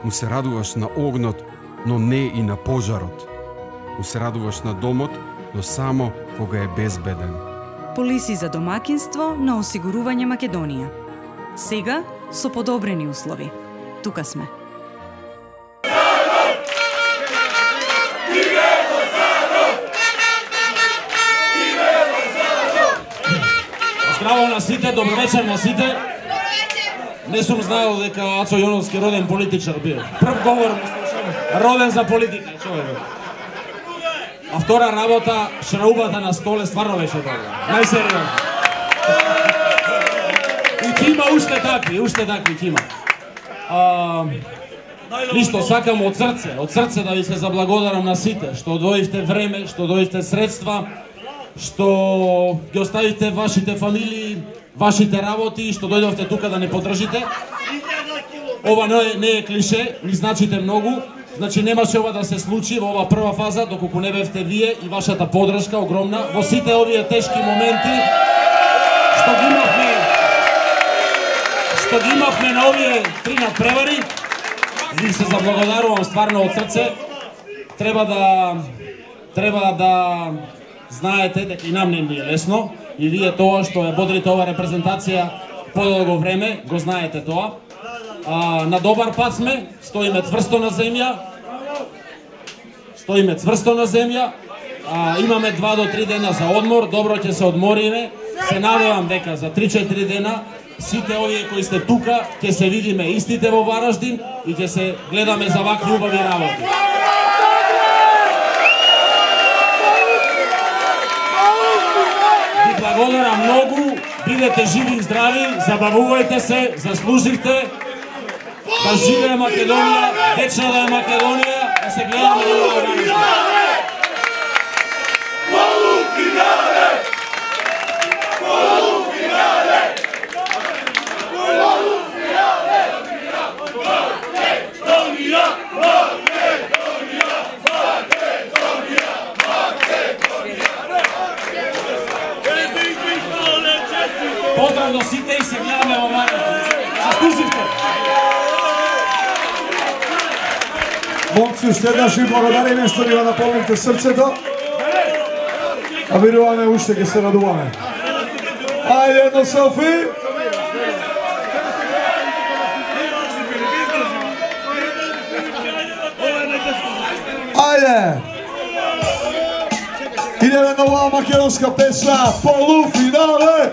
Му се радуваш на огнот, но не и на пожарот. Му се радуваш на домот, но само кога е безбеден. Полиси за домакинство на осигурување Македонија. Сега со подобрени услови. Тука сме. Здраво на сите, добро вечер на сите. Не сум знаел дека Ацо Јоновски роден политичар бил. Прв говор ми слушам, роден за политика, човек. А втора работа, шраубата на столе стварно беше добра. Најсериозно. И ќе има уште такви ќе има. Ништо, сакам од срце да ви се заблагодарам на сите, што одвоивте време, што дојдовте средства, што ги оставите вашите фамилии, вашите работи, што дојдовте тука да не поддржите. Ова не е клише, ни значите многу. Значи немаше ова да се случи во ова прва фаза, доколку не бевте вие и вашата поддршка огромна во сите овие тешки моменти што ги имавме на овие 3 надпревари. Ви се заблагодарувам стварно од срце. Треба да знаете дека и нам не е лесно и вие тоа што ја бодрите ова репрезентација подолго време, го знаете тоа. На добар пат сме, стоиме цврсто на земја. Имаме 2 до 3 дена за одмор, добро ќе се одмориме. Се надевам дека за 3-4 дена сите овие кои сте тука ќе се видиме истите во Вараждин и ќе се гледаме за вакви убави работи. Ви благодарам многу, бидете живи и здрави, забавувајте се, заслуживте. Да живее Македонија, вечна да е Македонија, да се гледаме на Вараждин. Поздрав до сите и се гледаме во Вараждин. Заслуживте. Момци, уште еднаш ви благодариме што ни го наполнивте срцето. А веруваме уште ќе се радуваме. Ајде едно селфи. Ајде. Идеме на оваа македонска песна, полуфинале.